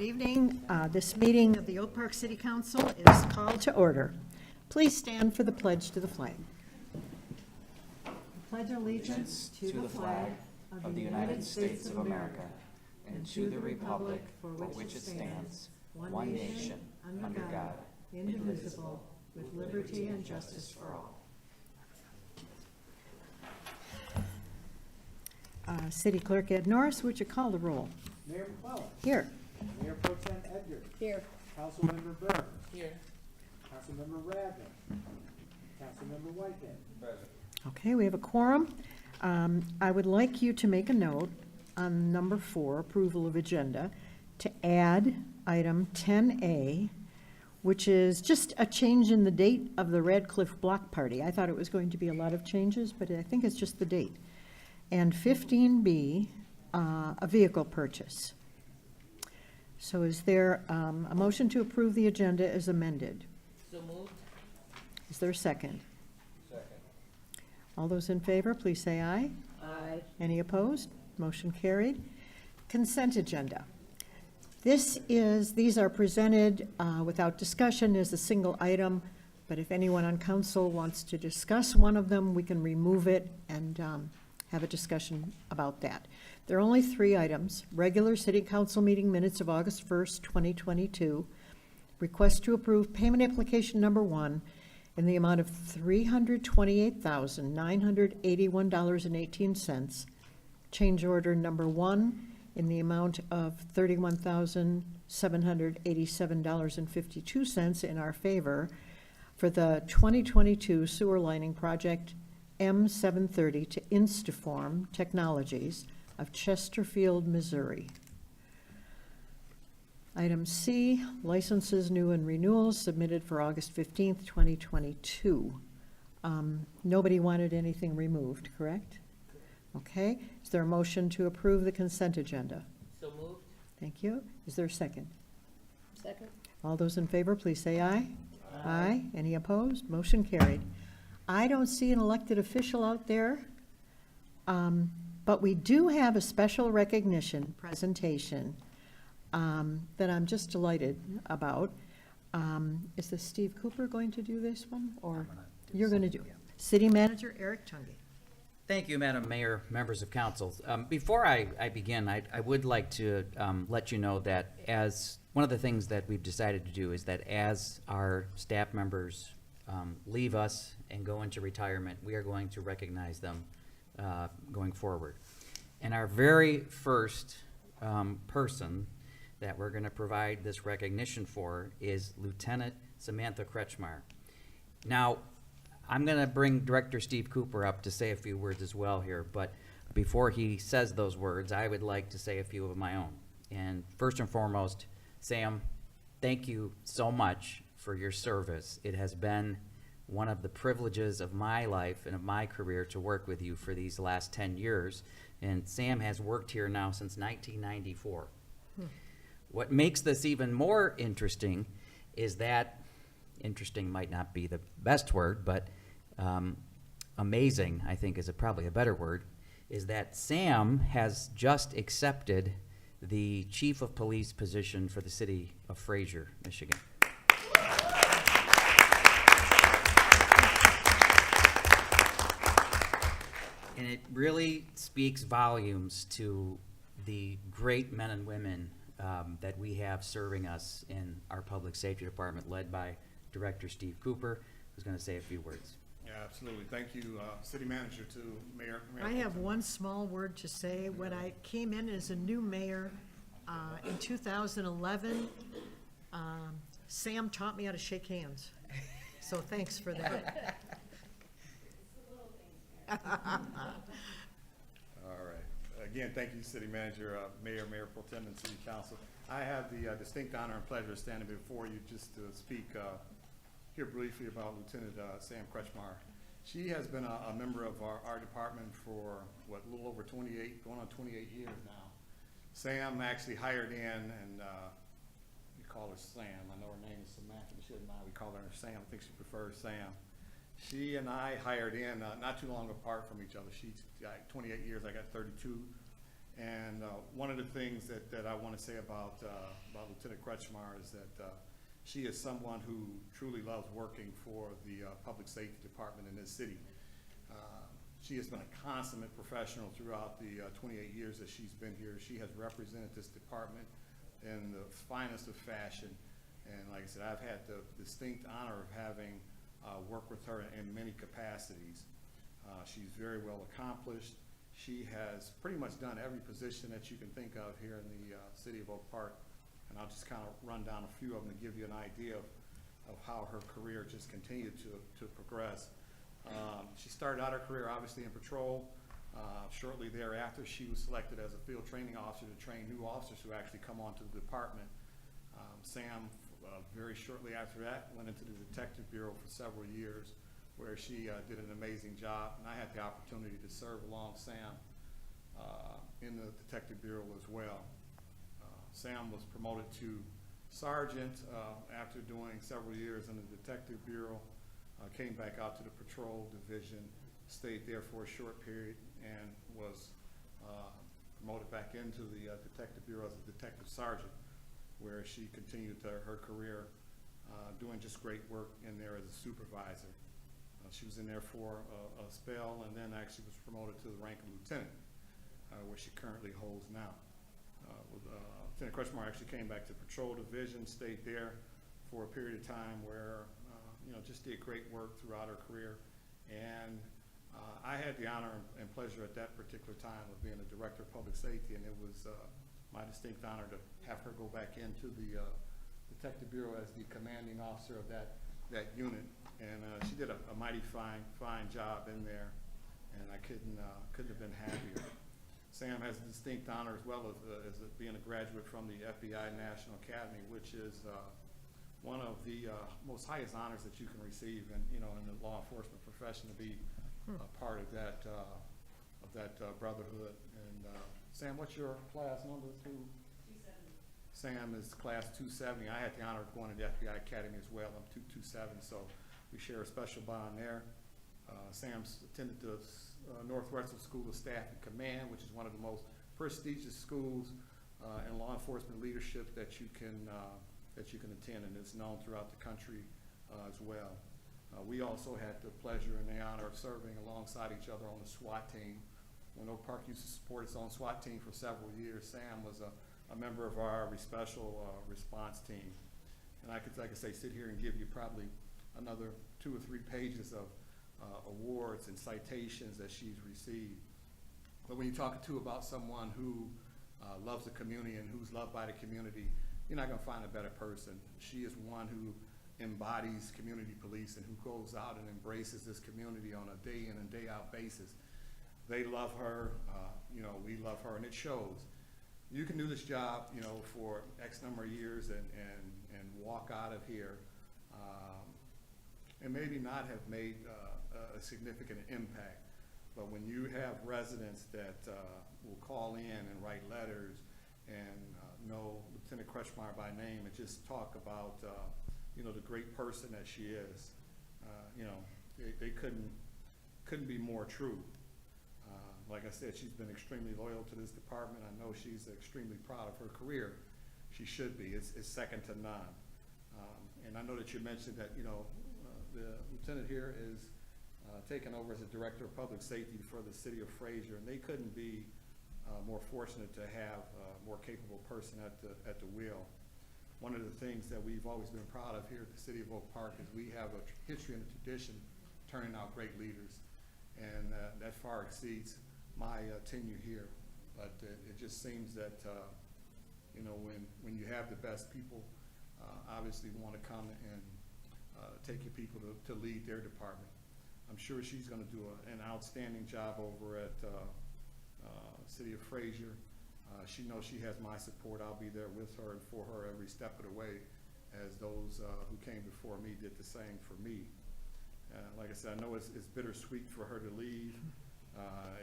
evening. This meeting of the Oak Park City Council is called to order. Please stand for the pledge to the flag. I pledge allegiance to the flag of the United States of America and to the republic for which it stands, one nation, under God, indivisible, with liberty and justice for all. City Clerk Ed Norris, would you call the roll? Mayor McClellan. Here. Mayor Pro Tem Edgar. Here. Councilmember Burns. Here. Councilmember Radman. Councilmember Whitehead. Present. Okay, we have a quorum. I would like you to make a note on number 4, approval of agenda, to add item 10A, which is just a change in the date of the Radcliffe Block Party. I thought it was going to be a lot of changes, but I think it's just the date. And 15B, a vehicle purchase. So is there a motion to approve the agenda as amended? So moved. Is there a second? Second. All those in favor, please say aye. Aye. Any opposed? Motion carried. Consent agenda. These are presented without discussion as a single item, but if anyone on council wants to discuss one of them, we can remove it and have a discussion about that. There are only 3 items: regular city council meeting minutes of August 1st, 2022, request to approve payment application number 1 in the amount of $328,981.18, change order number 1 in the amount of $31,787.52 in our favor for the 2022 sewer lining project M730 to Instaform Technologies of Chesterfield, Missouri. Item C, licenses new and renewals submitted for August 15th, 2022. Nobody wanted anything removed, correct? Okay. Is there a motion to approve the consent agenda? So moved. Thank you. Is there a second? Second. All those in favor, please say aye. Aye. Any opposed? Motion carried. I don't see an elected official out there, but we do have a special recognition presentation that I'm just delighted about. Is this Steve Cooper going to do this one, or you're going to do it? City Manager Eric Tunge. Thank you, Madam Mayor, members of council. Before I begin, I would like to let you know that as one of the things that we've decided to do is that as our staff members leave us and go into retirement, we are going to recognize them going forward. And our very first person that we're going to provide this recognition for is Lieutenant Samantha Kretschmar. Now, I'm going to bring Director Steve Cooper up to say a few words as well here, but before he says those words, I would like to say a few of my own. And first and foremost, Sam, thank you so much for your service. It has been one of the privileges of my life and of my career to work with you for these last 10 years. And Sam has worked here now since 1994. What makes this even more interesting is that, interesting might not be the best word, but amazing, I think, is probably a better word, is that Sam has just accepted the Chief of Police position for the city of Fraser, Michigan. And it really speaks volumes to the great men and women that we have serving us in our public safety department, led by Director Steve Cooper, who's going to say a few words. Yeah, absolutely. Thank you, City Manager, to Mayor. I have one small word to say. When I came in as a new mayor in 2011, Sam taught me how to shake hands. So thanks for that. All right. Again, thank you, City Manager, Mayor, Mayor Pro Tem, and City Council. I have the distinct honor and pleasure of standing before you just to speak here briefly about Lieutenant Sam Kretschmar. She has been a member of our department for, what, a little over 28, going on 28 years now. Sam actually hired in, and we call her Sam. I know her name is Samantha, but she doesn't mind. We call her Sam. I think she prefers Sam. She and I hired in not too long apart from each other. She's got 28 years, I got 32. And one of the things that I want to say about Lieutenant Kretschmar is that she is someone who truly loves working for the Public Safety Department in this city. She has been a consummate professional throughout the 28 years that she's been here. She has represented this department in the finest of fashion. And like I said, I've had the distinct honor of having worked with her in many capacities. She's very well accomplished. She has pretty much done every position that you can think of here in the city of Oak Park. And I'll just kind of run down a few of them to give you an idea of how her career just continued to progress. She started out her career obviously in patrol. Shortly thereafter, she was selected as a field training officer to train new officers who actually come onto the department. Sam, very shortly after that, went into the Detective Bureau for several years, where she did an amazing job. And I had the opportunity to serve along Sam in the Detective Bureau as well. Sam was promoted to sergeant after doing several years in the Detective Bureau. Came back out to the patrol division, stayed there for a short period, and was promoted back into the Detective Bureau as a detective sergeant, where she continued her career doing just great work in there as a supervisor. She was in there for a spell, and then actually was promoted to the rank of lieutenant, where she currently holds now. Lieutenant Kretschmar actually came back to patrol division, stayed there for a period of time where just did great work throughout her career. And I had the honor and pleasure at that particular time of being a director of public safety, and it was my distinct honor to have her go back into the Detective Bureau as the commanding officer of that unit. And she did a mighty fine job in there, and I couldn't have been happier. Sam has the distinct honor as well as being a graduate from the FBI National Academy, which is one of the most highest honors that you can receive in the law enforcement profession, to be a part of that brotherhood. And Sam, what's your class number? 270. Sam is class 270. I had the honor of going to the FBI Academy as well. I'm 227, so we share a special bond there. Sam's attended the Northwestern School of Staff and Command, which is one of the most prestigious schools in law enforcement leadership that you can attend, and it's known throughout the country as well. We also had the pleasure and the honor of serving alongside each other on the SWAT team. When Oak Park used to support its own SWAT team for several years, Sam was a member of our special response team. And I could, like I say, sit here and give you probably another 2 or 3 pages of awards and citations that she's received. But when you're talking about someone who loves the community and who's loved by the community, you're not going to find a better person. She is one who embodies community police and who goes out and embraces this community on a day in and day out basis. They love her, we love her, and it shows. You can do this job, for X number of years and walk out of here and maybe not have made a significant impact. But when you have residents that will call in and write letters and know Lieutenant Kretschmar by name and just talk about the great person that she is, they couldn't be more true. Like I said, she's been extremely loyal to this department. I know she's extremely proud of her career. She should be. It's second to none. And I know that you mentioned that the lieutenant here is taken over as a director of public safety for the city of Fraser, and they couldn't be more fortunate to have a more capable person at the wheel. One of the things that we've always been proud of here at the city of Oak Park is we have a history and a tradition of turning out great leaders, and that far exceeds my tenure here. But it just seems that when you have the best people, obviously want to come and take your people to lead their department. I'm sure she's going to do an outstanding job over at City of Fraser. She knows she has my support. I'll be there with her and for her every step of the way, as those who came before me did the same for me. Like I said, I know it's bittersweet for her to leave.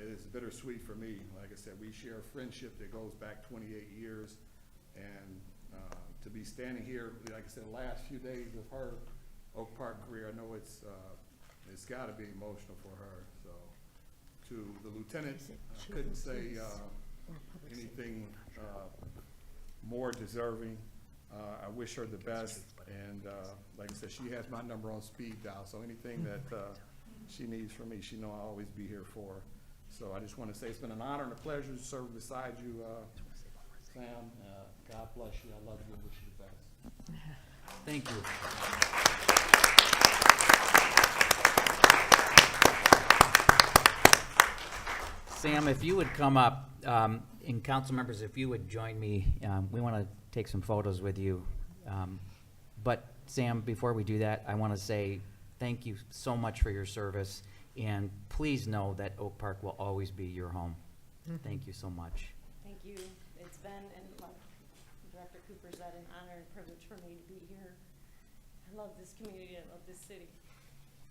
It is bittersweet for me. Like I said, we share a friendship that goes back 28 years, and to be standing here, like I said, the last few days of her Oak Park career, I know it's got to be emotional for her. So, to the lieutenant, I couldn't say anything more deserving. I wish her the best, and like I said, she has my number on speed dial, so anything that she needs from me, she know I'll always be here for her. So I just want to say it's been an honor and a pleasure to serve beside you, Sam. God bless you. I love you and wish you the best. Thank you. Sam, if you would come up, and council members, if you would join me, we want to take some photos with you. But Sam, before we do that, I want to say thank you so much for your service, and please know that Oak Park will always be your home. Thank you so much. Thank you. It's been, and like Director Cooper said, an honor and privilege for me to be here. I love this community. I love this city.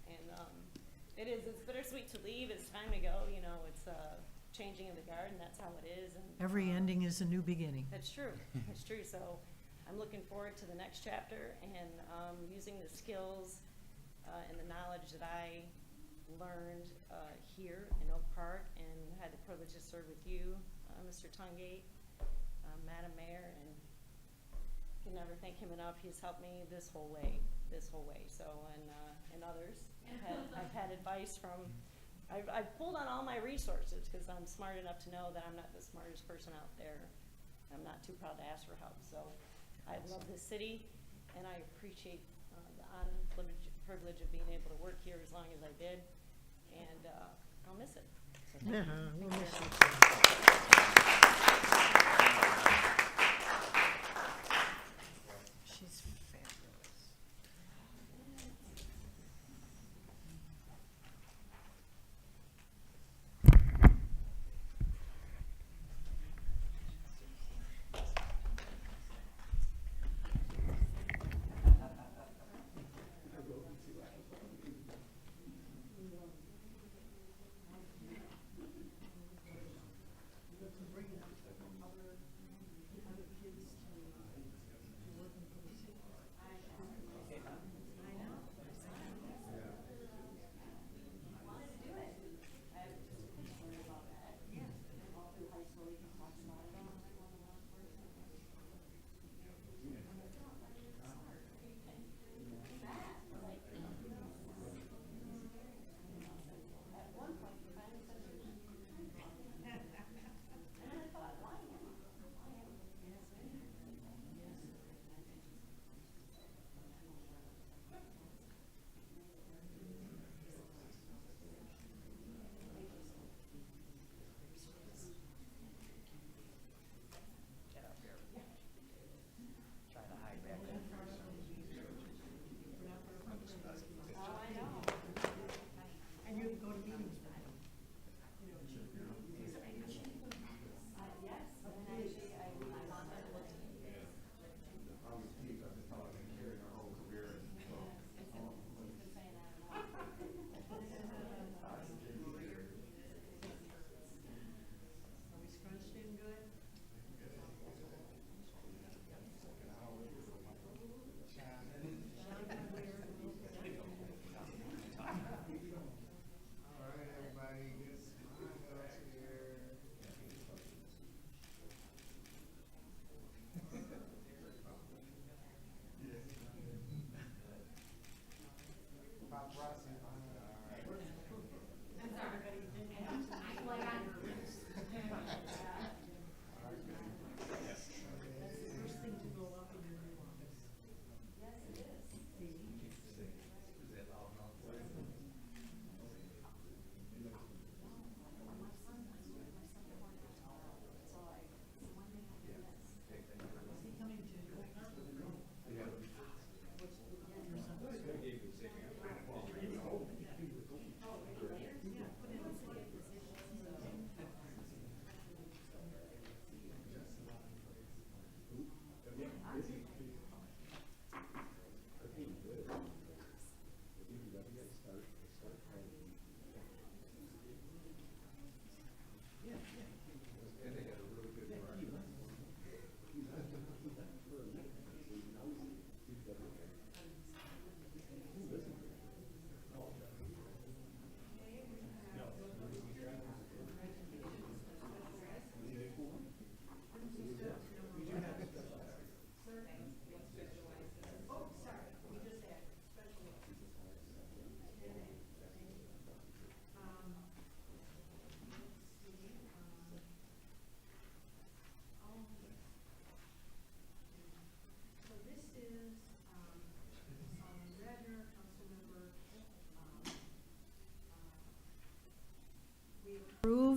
And it's bittersweet to leave. It's time to go. You know, it's changing of the guard, and that's how it is. And Every ending is a new beginning. That's true. That's true. So I'm looking forward to the next chapter and using the skills and the knowledge that I learned here in Oak Park, and had the privilege to serve with you, Mr. Tungate, Madam Mayor, and can never thank him enough. He's helped me this whole way. So, and others. I've had advice from, I've pulled on all my resources because I'm smart enough to know that I'm not the smartest person out there. I'm not too proud to ask for help. So I love this city, and I appreciate the honor and privilege of being able to work here as long as I did, and I'll miss it. So thank you. We'll Thank miss you you very much. She's fabulous.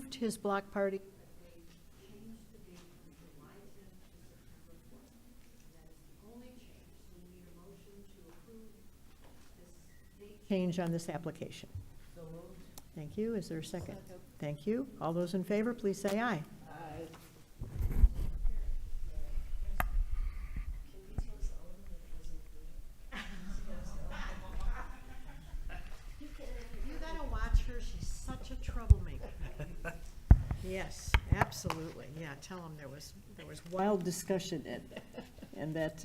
approved his block party. Change on this application. Thank you. Is there a second? Thank you. All those in favor, please say aye. You gotta watch her. She's such a troublemaker. Yes, absolutely. Yeah, tell him there was wild discussion and that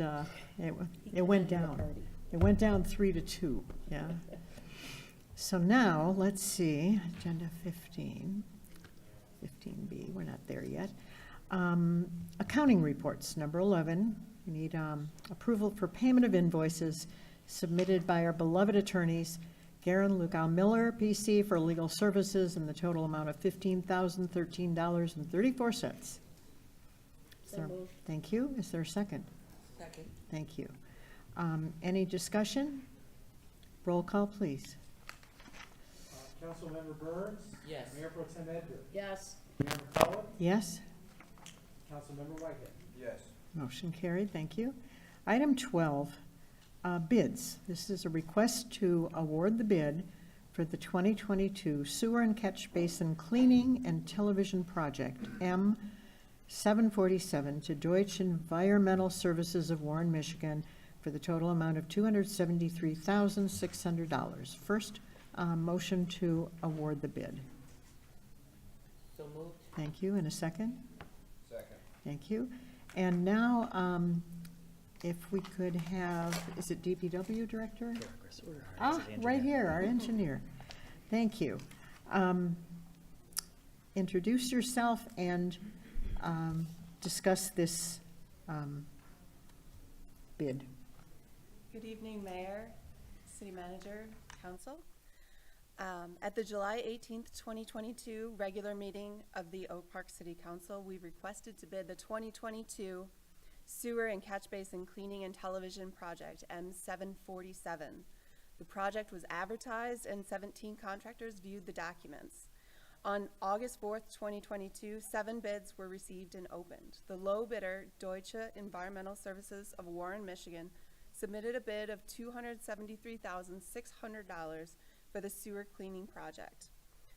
it went down. It went down 3-2, yeah. So now, let's see, agenda 15, 15B, we're not there yet. Accounting reports, number 11, we need approval for payment of invoices submitted by our beloved attorneys, Garen Lugow Miller, PC, for legal services in the total amount of $15,013.34. Thank you. Is there a second? Second. Thank you. Any discussion? Roll call, please. Councilmember Burns. Yes. Mayor Pro Tem Edgar. Yes. Mayor McCullough. Yes? Councilmember Whitehead. Yes. Motion carried, thank you. Item 12, bids. This is a request to award the bid for the 2022 Sewer and Catch Basin Cleaning and Television Project, M747, to Deutsche Environmental Services of Warren, Michigan, for the total amount of $273,600. First, motion to award the bid. So moved. Thank you. And a second? Second. Thank you. And now, if we could have, is it DPW Director? Ah, right here, our engineer. Thank you. Introduce yourself and discuss this bid. Good evening, Mayor, City Manager, Council. At the July 18th, 2022 regular meeting of the Oak Park City Council, we requested to bid the 2022 Sewer and Catch Basin Cleaning and Television Project, M747. The project was advertised and 17 contractors viewed the documents. On August 4th, 2022, 7 bids were received and opened. The low bidder, Deutsche Environmental Services of Warren, Michigan, submitted a bid of $273,600 for the sewer cleaning project.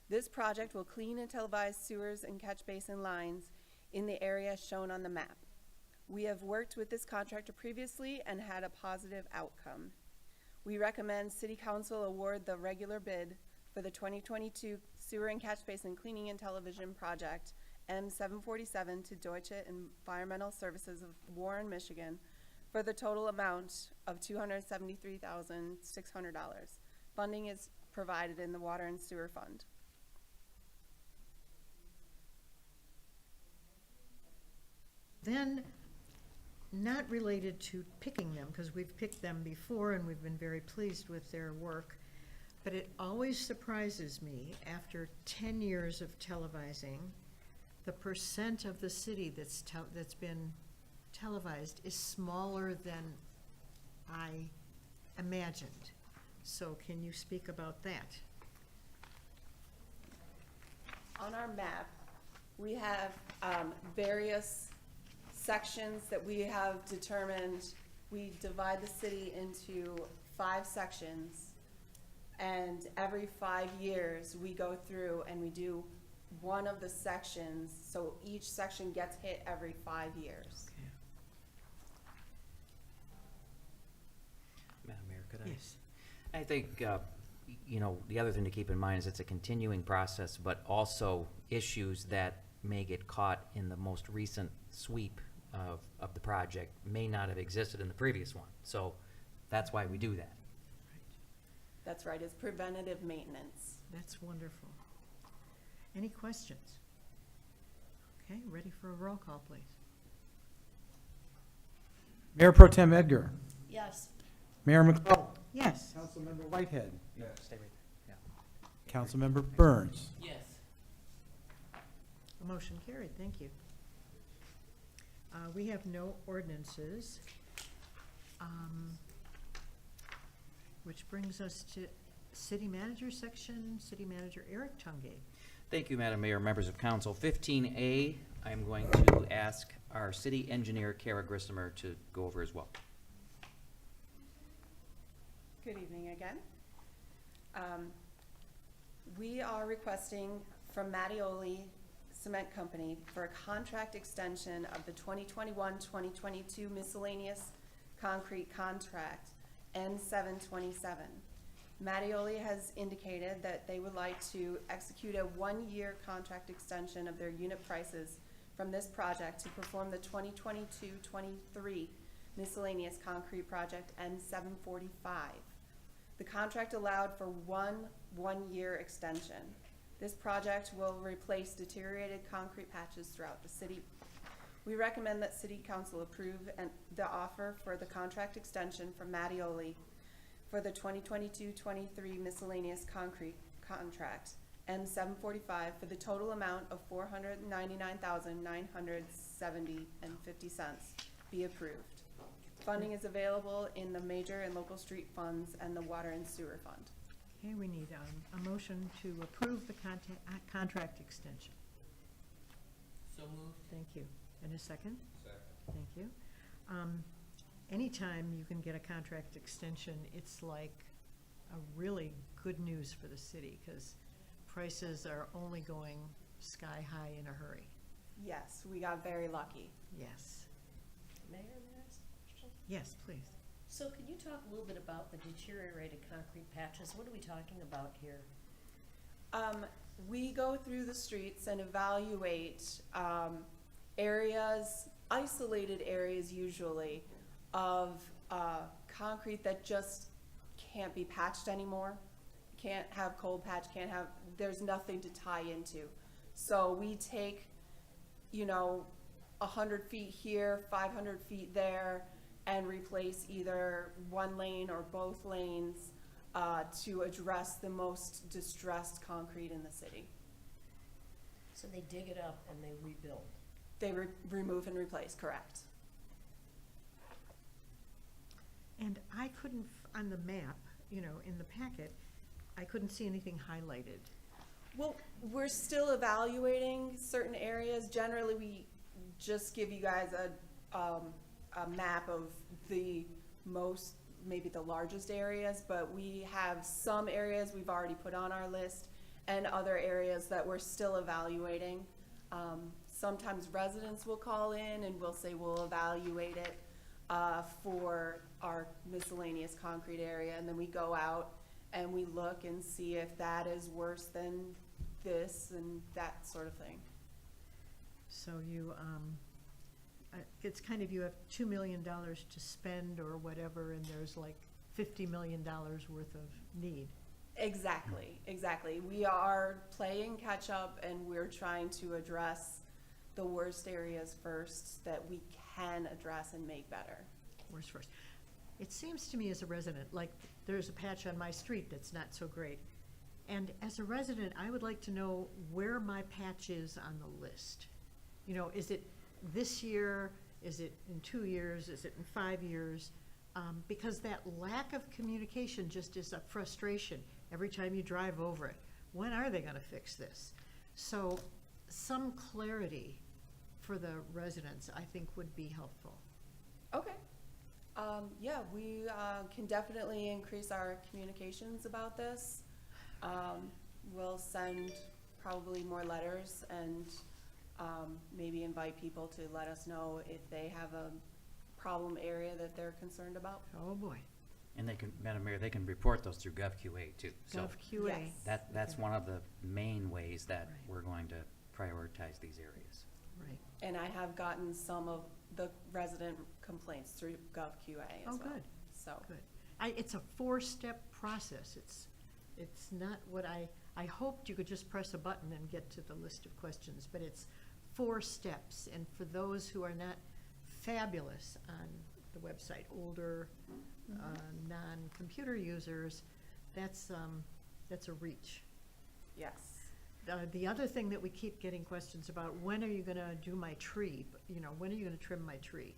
This project will clean and televise sewers and catch basin lines in the area shown on the map. We have worked with this contractor previously and had a positive outcome. We recommend City Council award the regular bid for the 2022 Sewer and Catch Basin Cleaning and Television Project, M747, to Deutsche Environmental Services of Warren, Michigan, for the total amount of $273,600. Funding is provided in the Water and Sewer Fund. Then, not related to picking them, because we've picked them before and we've been very pleased with their work, but it always surprises me, after 10 years of televising, the percent of the city that's been televised is smaller than I imagined. So can you speak about that? On our map, we have various sections that we have determined. We divide the city into 5 sections, and every 5 years we go through and we do one of the sections, so each section gets hit every 5 years. Okay. Madam Mayor, could I? Yes. I think, you know, the other thing to keep in mind is it's a continuing process, but also issues that may get caught in the most recent sweep of the project may not have existed in the previous one. So that's why we do that. That's right, it's preventative maintenance. That's wonderful. Any questions? Okay, ready for a roll call, please. Mayor Pro Tem Edgar. Yes. Mayor McCullough. Yes. Councilmember Whitehead. Stay right there. Councilmember Burns. Yes. Motion carried, thank you. We have no ordinances, which brings us to City Manager section. City Manager Eric Tungate. Thank you, Madam Mayor, members of council. 15A, I'm going to ask our city engineer, Kara Grissomer, to go over as well. Good evening again. We are requesting from Mattioli Cement Company for a contract extension of the 2021-2022 miscellaneous concrete contract, N727. Mattioli has indicated that they would like to execute a one-year contract extension of their unit prices from this project to perform the 2022-23 miscellaneous concrete project, N745. The contract allowed for one-year extension. This project will replace deteriorated concrete patches throughout the city. We recommend that City Council approve the offer for the contract extension from Mattioli for the 2022-23 miscellaneous concrete contract, N745, for the total amount of $499,970.50 be approved. Funding is available in the major and local street funds and the water and sewer fund. Okay, we need a motion to approve the contract extension. So moved. Thank you. And a second? Second. Thank you. Anytime you can get a contract extension, it's like a really good news for the city, because prices are only going sky high in a hurry. Yes, we got very lucky. Yes. Mayor, may I ask a question? Yes, please. So could you talk a little bit about the deteriorated concrete patches? What are we talking about here? We go through the streets and evaluate areas, isolated areas usually, of concrete that just can't be patched anymore. Can't have cold patch, there's nothing to tie into. So we take, 100 feet here, 500 feet there, and replace either one lane or both lanes to address the most distressed concrete in the city. So they dig it up and they rebuild. They remove and replace, correct. And I couldn't, on the map, in the packet, I couldn't see anything highlighted. Well, we're still evaluating certain areas. Generally, we just give you guys a map of the most, maybe the largest areas, but we have some areas we've already put on our list and other areas that we're still evaluating. Sometimes residents will call in and we'll say we'll evaluate it for our miscellaneous concrete area, and then we go out and we look and see if that is worse than this and that sort of thing. So you, it's kind of, you have $2 million to spend or whatever, and there's like $50 million worth of need. Exactly. We are playing catch up and we're trying to address the worst areas first that we can address and make better. Where's first? It seems to me as a resident, like there's a patch on my street that's not so great. And as a resident, I would like to know where my patch is on the list. Is it this year? Is it in 2 years? Is it in 5 years? Because that lack of communication just is a frustration every time you drive over it. When are they gonna fix this? So some clarity for the residents, I think, would be helpful. Okay. Yeah, we can definitely increase our communications about this. We'll send probably more letters and maybe invite people to let us know if they have a problem area that they're concerned about. Oh, boy. And they can, Madam Mayor, they can report those through GovQA too. So GovQA. Yes. that's Okay. one of the main ways that Right. we're going to prioritize these areas. Right. And I have gotten some of the resident complaints through GovQA as Oh, well. good. So, Good. It's a 4-step process. It's not what I hoped you could just press a button and get to the list of questions, but it's 4 steps. And for those who are not fabulous on the website, older, non-computer users, that's a reach. yes. The other thing that we keep getting questions about, when are you gonna do my tree? When are you gonna trim my tree?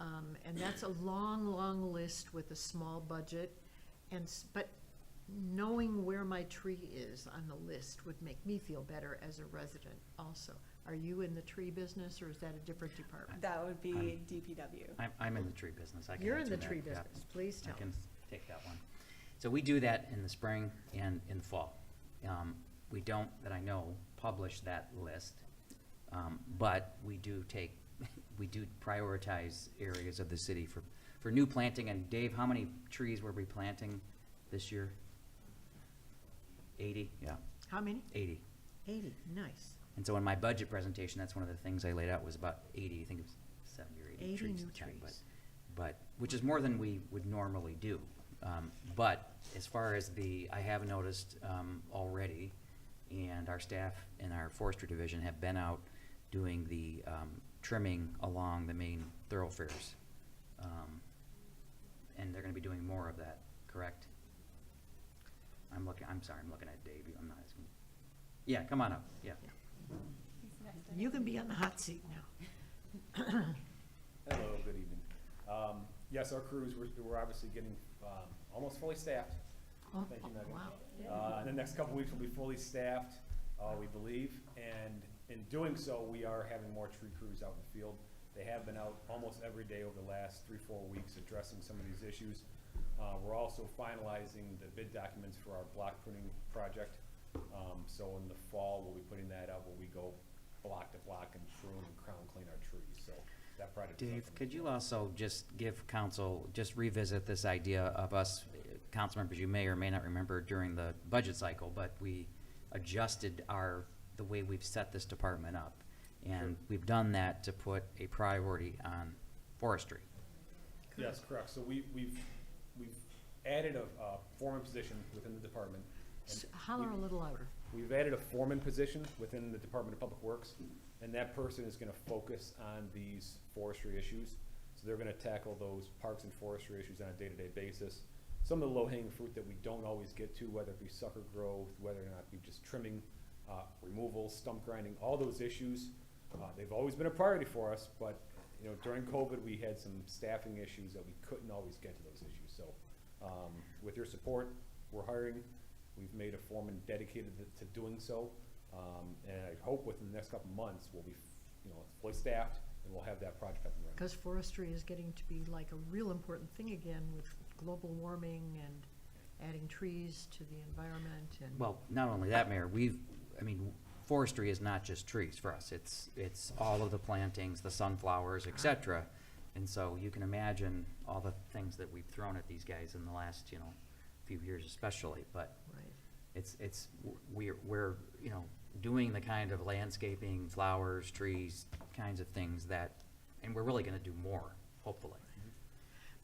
And that's a long, long list with a small budget. But knowing where my tree is on the list would make me feel better as a resident also. Are you in the tree business, or is that a different department? That would be I'm- DPW. I'm in the tree business. I can You're in answer the tree that, yeah. business, please I tell can us. take that one. So we do that in the spring and in the fall. We don't, that I know, publish that list, but we do take, we do prioritize areas of the city for new planting. And Dave, how many trees were we planting this year? 80, yeah, How many? 80. 80, nice. And so in my budget presentation, that's one of the things I laid out was about 80, I think it was 70 or 80 80 trees. new at the time, trees. But, which is more than we would normally do. But as far as I have noticed already, and our staff in our forestry division have been out doing the trimming along the main thoroughfares. And they're gonna be doing more of that, correct? I'm sorry, I'm looking at Dave, I'm not asking. Yeah, come on up, yeah. You can be on the hot seat now. Hello, good evening. Yes, our crews, we're obviously getting almost fully staffed. Oh, Thank you, Megan. wow. In the next couple weeks, we'll be fully staffed, we believe, and in doing so, we are having more tree crews out in the field. They have been out almost every day over the last 3-4 weeks addressing some of these issues. We're also finalizing the bid documents for our block pruning project. So in the fall, we'll be putting that out where we go block to block and prune and crown clean our trees, so that project is up Dave, and could you going. also just give council, just revisit this idea of us, council members, you may or may not remember during the budget cycle, but we adjusted the way we've set this department up. And we've done that to put a priority on forestry. Yes, correct. So we've added a foreman position within the department. and Holler a little louder. We've added a foreman position within the Department of Public Works, and that person is gonna focus on these forestry issues. So they're gonna tackle those parks and forestry issues on a day-to-day basis. Some of the low-hanging fruit that we don't always get to, whether it be sucker growth, whether or not be just trimming, removal, stump grinding, all those issues, they've always been a priority for us, but, you know, during COVID, we had some staffing issues that we couldn't always get to those issues. So, with your support, we're hiring. We've made a foreman dedicated to doing so. And I hope within the next couple of months, we'll be, fully staffed and we'll have that project up and running. Because forestry is getting to be like a real important thing again with global warming and adding trees to the environment and. Well, not only that, Mayor, forestry is not just trees for us. It's all of the plantings, the sunflowers, et cetera. And so you can imagine all the things that we've thrown at these guys in the last, few years especially, but Right. we're doing the kind of landscaping, flowers, trees, kinds of things and we're really gonna do more, hopefully.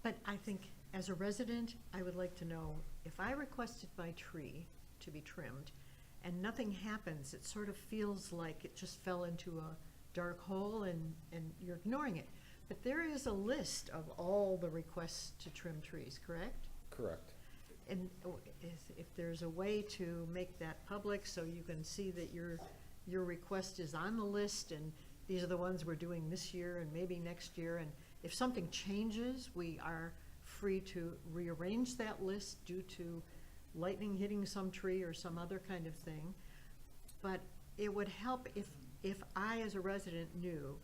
But I think as a resident, I would like to know, if I requested my tree to be trimmed and nothing happens, it sort of feels like it just fell into a dark hole and you're ignoring it. But there is a list of all the requests to trim trees, correct? Correct. And if there's a way to make that public so you can see that your request is on the list and these are the ones we're doing this year and maybe next year, and if something changes, we are free to rearrange that list due to lightning hitting some tree or some other kind of thing. But it would help if I, as a resident, knew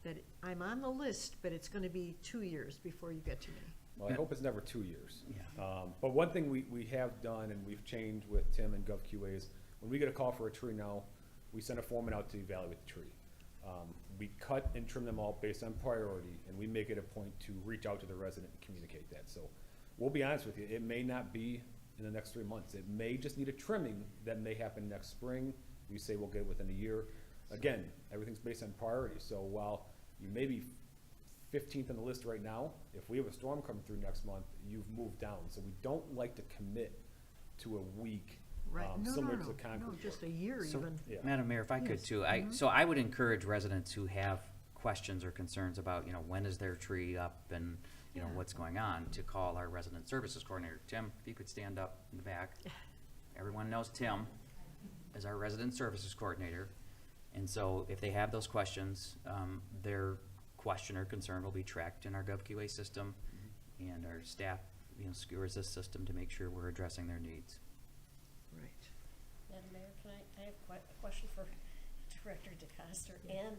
that I'm on the list, but it's gonna be 2 years before you get to me. Well, I hope it's never 2 years. Yeah. But one thing we have done and we've changed with Tim and GovQA is when we get a call for a tree now, we send a foreman out to evaluate the tree. We cut and trim them all based on priority, and we make it a point to reach out to the resident and communicate that. So we'll be honest with you, it may not be in the next 3 months. It may just need a trimming that may happen next spring. We say we'll get it within a year. Again, everything's based on priority. So while you may be 15th on the list right now, if we have a storm coming through next month, you've moved down. So we don't like to commit to a week, Right, no, similar no, to the no, concrete. just a year So, even. Yeah. Madam Mayor, if I could Yes. too, so I would encourage residents who have questions or concerns about, when is their tree up and, Yeah. what's going on, to call our resident services coordinator. Tim, if you could stand up in the back. Everyone knows Tim as our resident services coordinator. And so if they have those questions, their question or concern will be tracked in our GovQA system. And our staff, skewers this system to make sure we're addressing their needs. Right. Madam Mayor, I have a question for Director DeCoster and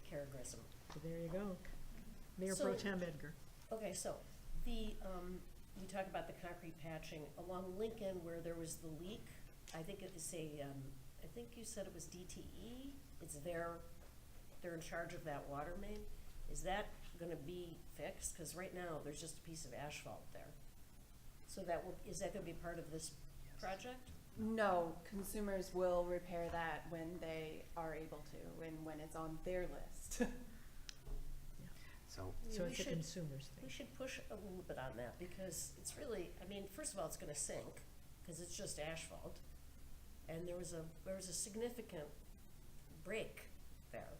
Kara Grissom. There you go. Mayor So- Pro Tem Edgar. Okay, so the, you talk about the concrete patching along Lincoln where there was the leak. I think it's I think you said it was DTE. It's they're in charge of that water main. Is that gonna be fixed? Cause right now, there's just a piece of asphalt there. So is that gonna be part of this project? No, consumers will repair that when they are able to, and when it's on their list. So, So We it's a should- consumer's We thing. should push a little bit on that because it's really, I mean, first of all, it's gonna sink, cause it's just asphalt. And there was a significant break there.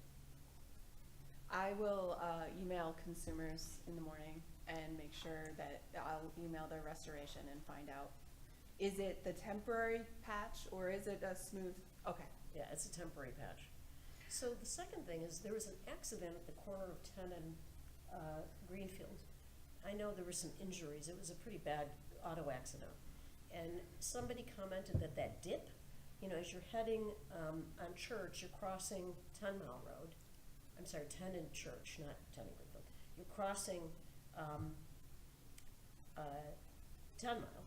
I will email consumers in the morning and make sure that I'll email their restoration and find out, is it the temporary patch or is it a smooth, okay. Yeah, it's a temporary patch. So the second thing is there was an accident at the corner of 10 and Greenfield. I know there were some injuries. It was a pretty bad auto accident. And somebody commented that that dip, you know, as you're heading on Church, you're crossing 10 Mile Road. I'm sorry, 10 in Church, not 10 in Greenfield. You're crossing 10 Mile.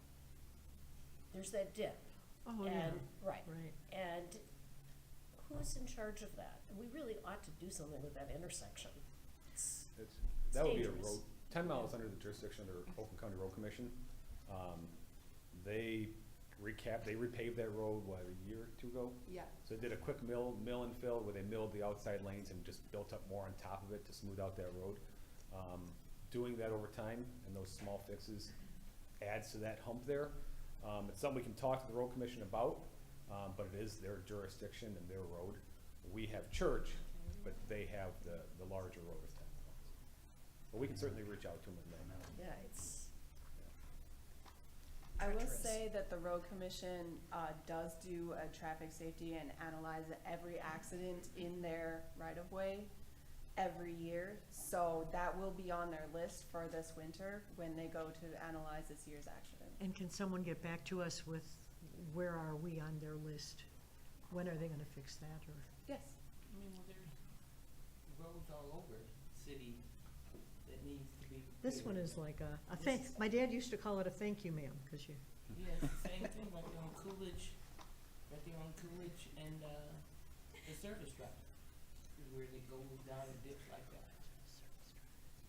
There's that dip. Oh, yeah. And, right. Right. And who's in charge of that? We really ought to do something with that intersection. That would be a dangerous. road, 10 Mile is under the jurisdiction of the Oakland County Road Commission. They repaved that road, what, a year or two ago? Yeah. So they did a quick mill and fill where they milled the outside lanes and just built up more on top of it to smooth out that road. Doing that over time and those small fixes adds to that hump there. It's something we can talk to the road commission about, but it is their jurisdiction and their road. We have Church, but they have the larger road of 10 miles. But we can certainly reach out to them and let them know. Yeah, it's I will treacherous. say that the road commission does do a traffic safety and analyze every accident in their right-of-way every year. So that will be on their list for this winter when they go to analyze this year's accident. And can someone get back to us with where are we on their list? When are they gonna fix that, or? Yes. I mean, well, there's roads all over the city that needs to be. This one is like a thank, my dad used to call it a thank you, ma'am, cause you, Yeah, it's the same thing right there on Coolidge, and, the service drive, is where they go down and dip like that.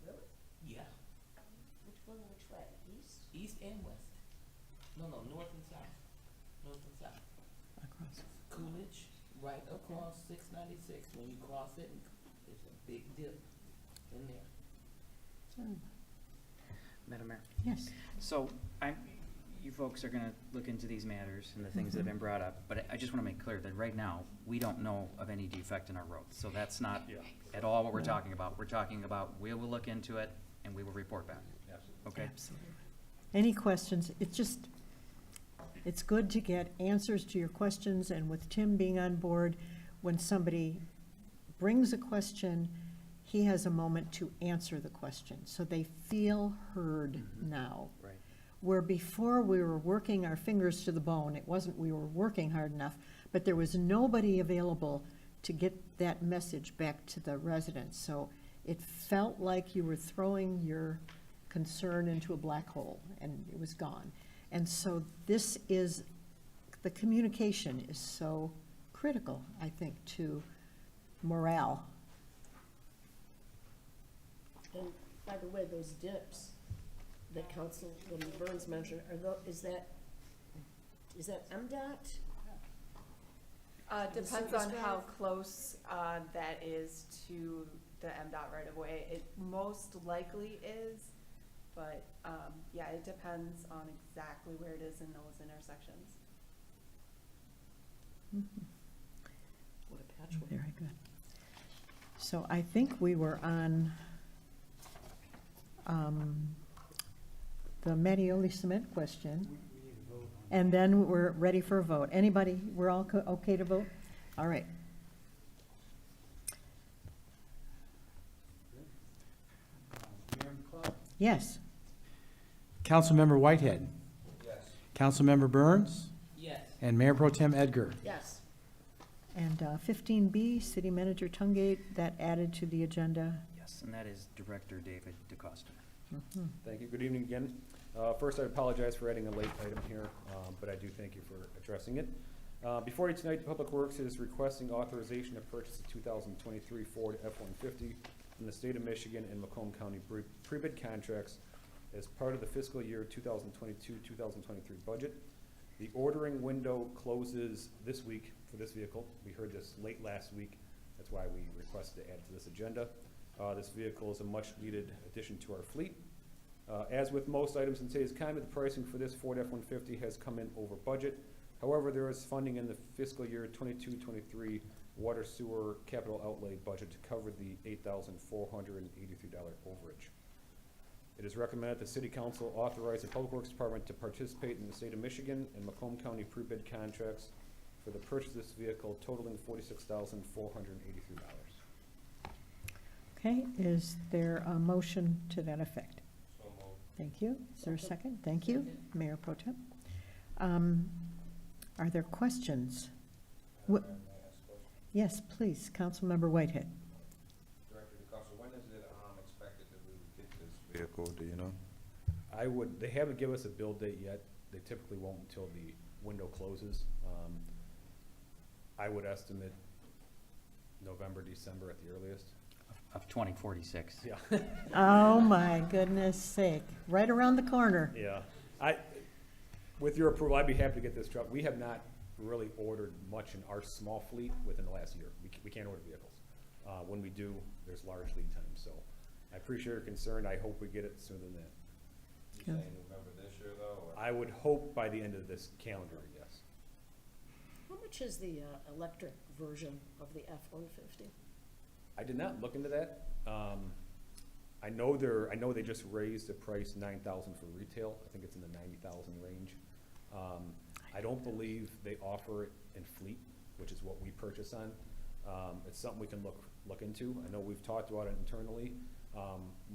really, Yeah, which way, east? east and west. No, north and south, north and south. Coolidge, right across 696, when you cross it, there's a big dip in there. Madam Mayor. yes. So you folks are gonna look into these matters and the things that have been brought up, but I just wanna make clear that right now, we don't know of any defect in our roads. So that's not Yeah. at all what we're talking about. We're talking about, we will look into it and we will report back, Absolutely. okay? Absolutely. Any questions? It's good to get answers to your questions, and with Tim being on board, when somebody brings a question, he has a moment to answer the question, so they feel heard now. Right. Where before we were working our fingers to the bone, it wasn't we were working hard enough, but there was nobody available to get that message back to the residents. So it felt like you were throwing your concern into a black hole, and it was gone. And so the communication is so critical, I think, to morale. And by the way, those dips that Councilwoman Burns mentioned, is that MDOT? The Depends service on how drive? close that is to the MDOT right-of-way. It most likely is, but yeah, it depends on exactly where it is in those intersections. What a patchwork. Very good. So I think we were on the Mattioli cement question. And then we're ready for a vote. Anybody, we're all okay to vote? All right. Mayor McClellan. Yes. Councilmember Whitehead. Yes. Councilmember Burns. Yes. And Mayor Pro Tem Edgar. Yes. And 15B, City Manager Tungate, that added to the agenda. Yes, and that is Director David DeCosta. Mhm. Thank you. Good evening again. First, I apologize for adding a late item here, but I do thank you for addressing it. Before you tonight, Public Works is requesting authorization to purchase a 2023 Ford F-150 from the state of Michigan and Macomb County pre-bid contracts as part of the fiscal year 2022-2023 budget. The ordering window closes this week for this vehicle. We heard this late last week. That's why we requested to add to this agenda. This vehicle is a much-needed addition to our fleet. As with most items in today's economy, the pricing for this Ford F-150 has come in over budget. However, there is funding in the fiscal year 22-23 water sewer capital outlay budget to cover the $8,483 overage. It is recommended the City Council authorize the Public Works Department to participate in the state of Michigan and Macomb County pre-bid contracts for the purchase of this vehicle totaling $46,483. Okay, is there a motion to that effect? Thank you. Is there a second? Thank you, Mayor Pro Tem. Are there questions? Yes, please, Councilmember Whitehead. Director DeCosta, when is it expected that we would get this vehicle, do you know? They haven't given us a build date yet. They typically won't until the window closes. I would estimate November, December at the earliest. Of 2046. Yeah. Oh, my goodness sake, right around the corner. Yeah. With your approval, I'd be happy to get this truck. We have not really ordered much in our small fleet within the last year. We can't order vehicles. When we do, there's large lead times, so I appreciate your concern. I hope we get it sooner than that. You saying November this year, though? Or? I would hope by the end of this calendar, yes. How much is the electric version of the F-150? I did not look into that. I know they just raised the price $9,000 for retail. I think it's in the $90,000 range. I don't believe they offer it in fleet, which is what we purchase on. It's something we can look into. I know we've talked about it internally,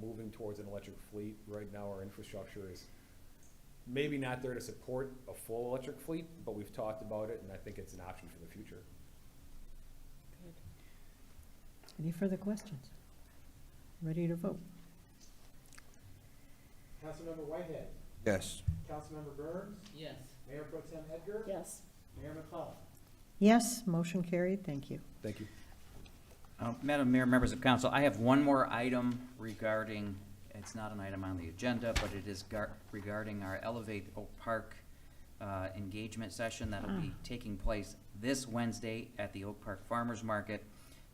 moving towards an electric fleet. Right now, our infrastructure is maybe not there to support a full electric fleet, but we've talked about it, and I think it's an option for the future. Any further questions? Ready to vote? Councilmember Whitehead. Yes. Councilmember Burns. Yes. Mayor Pro Tem Edgar. Yes. Mayor McClellan. Yes, motion carried, thank you. Thank you. Madam Mayor, members of council, I have one more item regarding, it's not an item on the agenda, but it is regarding our Elevate Oak Park engagement session that'll be taking place this Wednesday at the Oak Park Farmers Market.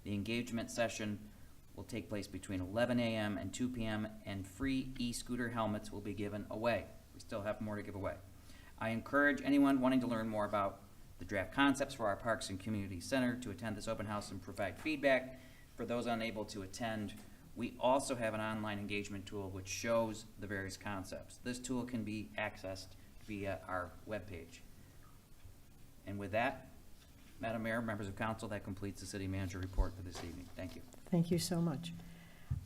The engagement session will take place between 11 a.m. and 2 p.m. and free e-scooter helmets will be given away. We still have more to give away. I encourage anyone wanting to learn more about the draft concepts for our Parks and Community Center to attend this open house and provide feedback. For those unable to attend, we also have an online engagement tool which shows the various concepts. This tool can be accessed via our webpage. And with that, Madam Mayor, members of council, that completes the city manager report for this evening. Thank you. Thank you so much.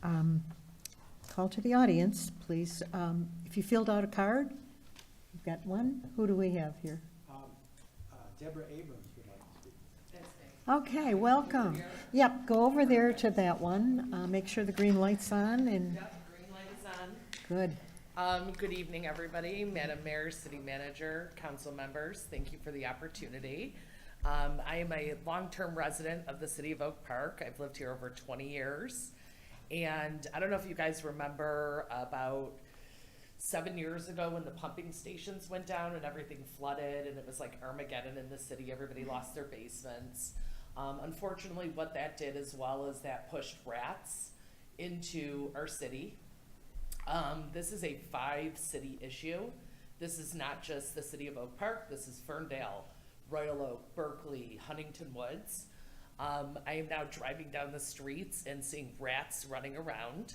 Call to the audience, please. If you filled out a card, you've got one. Who do we have here? Deborah Abrams would like to speak. Okay, welcome. Yep, go over there to that one. Make sure the green light's on and, Yep, green light is on. good. Good evening, everybody. Madam Mayor, City Manager, council members, thank you for the opportunity. I am a long-term resident of the city of Oak Park. I've lived here over 20 years. And I don't know if you guys remember about 7 years ago when the pumping stations went down and everything flooded and it was like Armageddon in the city. Everybody lost their basements. Unfortunately, what that did as well is that pushed rats into our city. This is a 5-city issue. This is not just the city of Oak Park. This is Ferndale, Royal Oak, Berkeley, Huntington Woods. I am now driving down the streets and seeing rats running around.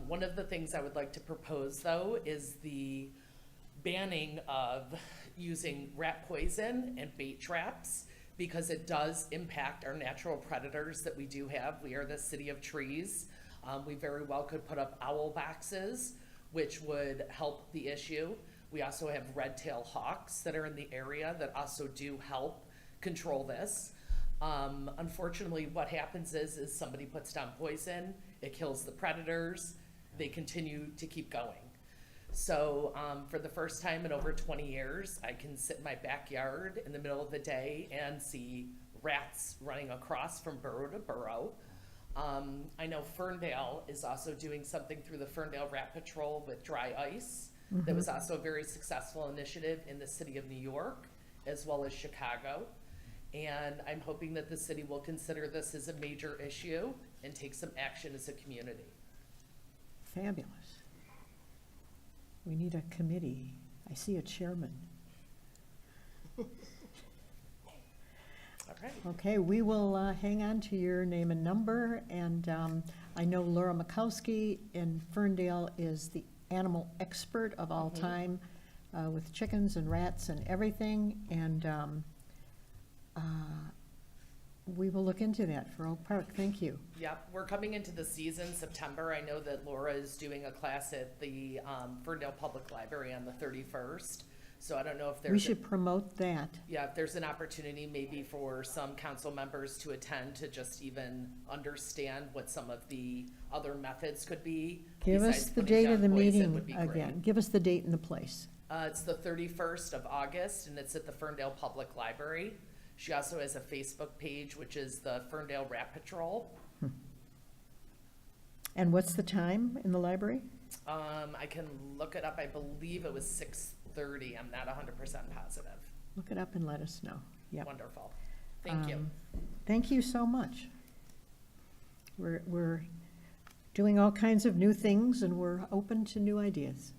One of the things I would like to propose, though, is the banning of using rat poison and bait traps because it does impact our natural predators that we do have. We are the city of trees. We very well could put up owl boxes which would help the issue. We also have red-tailed hawks that are in the area that also do help control this. Unfortunately, what happens is somebody puts down poison, it kills the predators, they continue to keep going. So for the first time in over 20 years, I can sit in my backyard in the middle of the day and see rats running across from burrow to burrow. I know Ferndale is also doing something through the Ferndale Rat Patrol with dry ice. That was also a very successful initiative in the city of New York, as well as Chicago. And I'm hoping that the city will consider this as a major issue and take some action as a community. Fabulous. We need a committee. I see a chairman. All right. Okay, we will hang on to your name and number, and I know Laura Mikowski in Ferndale is the animal expert of all time with chickens and rats and everything, and we will look into that for Oak Park. Thank you. Yep, we're coming into the season, September. I know that Laura is doing a class at the Ferndale Public Library on the 31st. So I don't know if there's. We should promote that. Yeah, if there's an opportunity maybe for some council members to attend to just even understand what some of the other methods could be. Give us besides the putting date down of the poison meeting would be great. again. Give us the date and the place. It's the 31st of August, and it's at the Ferndale Public Library. She also has a Facebook page, which is the Ferndale Rat Patrol. And what's the time in the library? I can look it up. I believe it was 6:30. I'm not 100% positive. Look it up and let us know. Yep. Wonderful. Thank you. Thank you so much. We're doing all kinds of new things, and we're open to new ideas.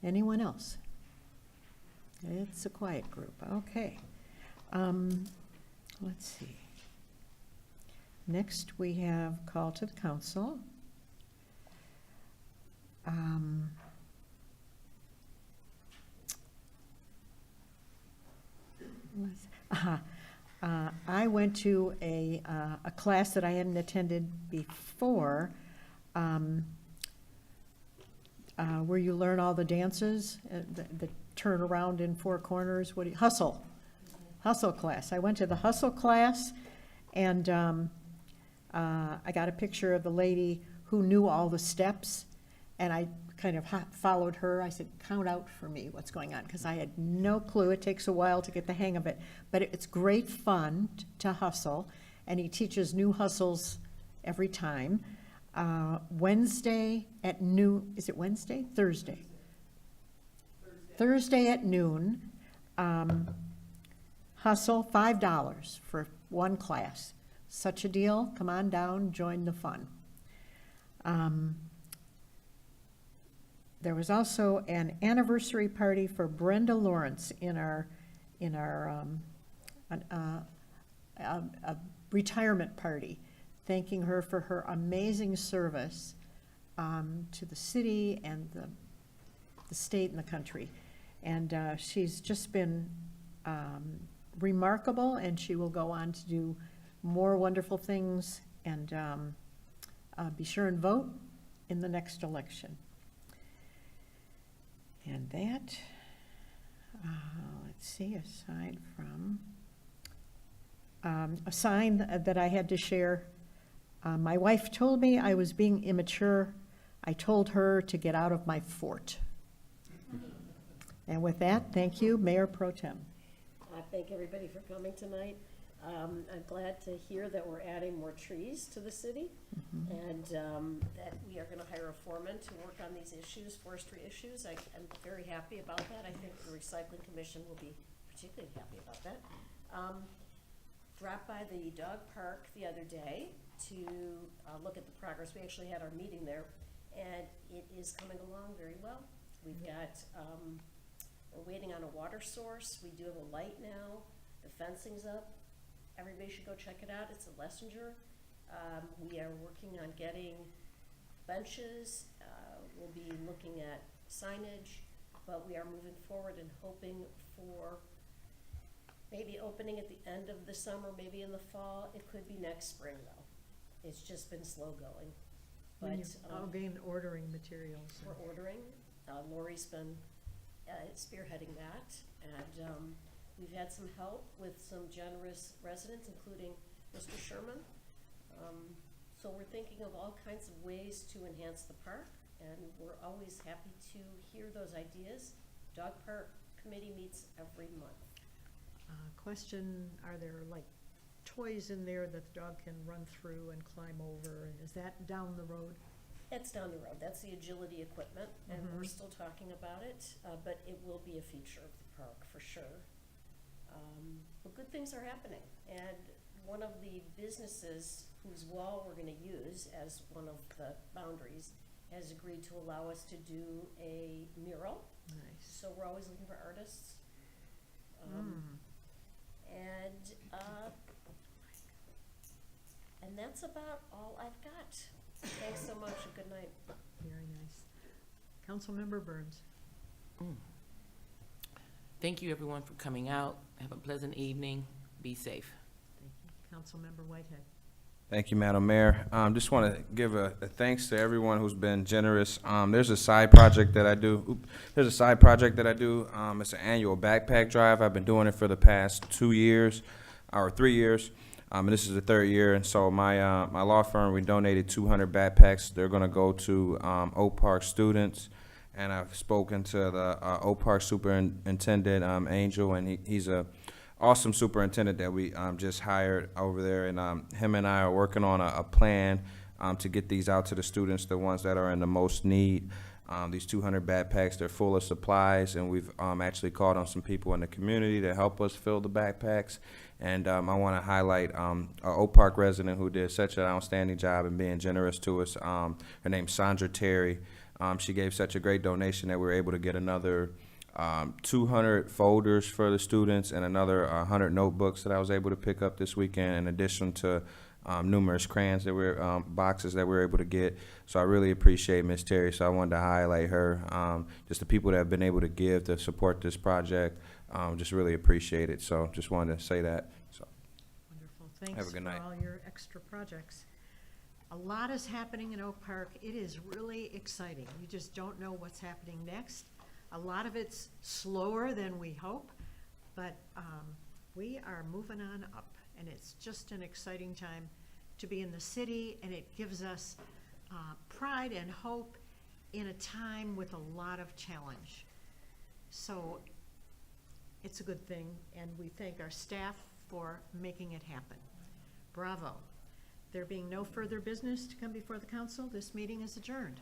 Anyone else? It's a quiet group. Okay. Let's see. Next, we have call to the council. I went to a class that I hadn't attended before, where you learn all the dances, the turn around in four corners, hustle class. I went to the hustle class, and I got a picture of the lady who knew all the steps, and I kind of followed her. I said, count out for me what's going on, because I had no clue. It takes a while to get the hang of it, but it's great fun to hustle, and he teaches new hustles every time. Wednesday at noon, is it Wednesday? Thursday. Thursday at noon. Hustle, $5 for one class. Such a deal. Come on down, join the fun. There was also an anniversary party for Brenda Lawrence in our retirement party, thanking her for her amazing service to the city and the state and the country. And she's just been remarkable, and she will go on to do more wonderful things, and be sure and vote in the next election. And that, let's see, aside from a sign that I had to share. My wife told me I was being immature. I told her to get out of my fort. And with that, thank you, Mayor Pro Tem. I thank everybody for coming tonight. I'm glad to hear that we're adding more trees to the city, and that we are going to hire a foreman to work on these issues, forestry issues. I'm very happy about that. I think the Recycling Commission will be particularly happy about that. Dropped by the dog park the other day to look at the progress. We actually had our meeting there, and it is coming along very well. We've got, we're waiting on a water source. We do have a light now. The fencing's up. Everybody should go check it out. It's a Lessinger. We are working on getting benches. We'll be looking at signage, but we are moving forward and hoping for maybe opening at the end of the summer, maybe in the fall. It could be next spring, though. It's just been slow going. When but, you, again, ordering materials. we're ordering. Lori's been spearheading that, and we've had some help with some generous residents, including Mr. Sherman. So we're thinking of all kinds of ways to enhance the park, and we're always happy to hear those ideas. Dog Park Committee meets every month. Question, are there like toys in there that the dog can run through and climb over, and is that down the road? That's down the road. That's the agility equipment, and we're still talking about it, but it will be a feature of the park for sure. But good things are happening, and one of the businesses whose wall we're going to use as one of the boundaries has agreed to allow us to do a mural. Nice. So we're always looking for artists. And that's about all I've got. Thanks so much, and good night. Very nice. Councilmember Burns. Thank you, everyone, for coming out. Have a pleasant evening. Be safe. Thank you. Councilmember Whitehead. Thank you, Madam Mayor. Just want to give a thanks to everyone who's been generous. There's a side project that I do. It's an annual backpack drive. I've been doing it for the past 2 years, or 3 years. And this is the 3rd year. And so my law firm, we donated 200 backpacks. They're going to go to Oak Park students. And I've spoken to the Oak Park superintendent, Angel, and he's a awesome superintendent that we just hired over there, and him and I are working on a plan to get these out to the students, the ones that are in the most need. These 200 backpacks, they're full of supplies, and we've actually called on some people in the community to help us fill the backpacks. And I want to highlight an Oak Park resident who did such an outstanding job in being generous to us. Her name's Sandra Terry. She gave such a great donation that we were able to get another 200 folders for the students and another 100 notebooks that I was able to pick up this weekend, in addition to numerous crayons that we're boxes that we were able to get. So I really appreciate Miss Terry. So I wanted to highlight her. Just the people that have been able to give to support this project. Just really appreciate it. So just wanted to say that. So Wonderful. Thanks Have a good night. for all your extra projects. A lot is happening in Oak Park. It is really exciting. You just don't know what's happening next. A lot of it's slower than we hope, but we are moving on up, and it's just an exciting time to be in the city, and it gives us pride and hope in a time with a lot of challenge. So it's a good thing, and we thank our staff for making it happen. Bravo. There being no further business to come before the council, this meeting is adjourned.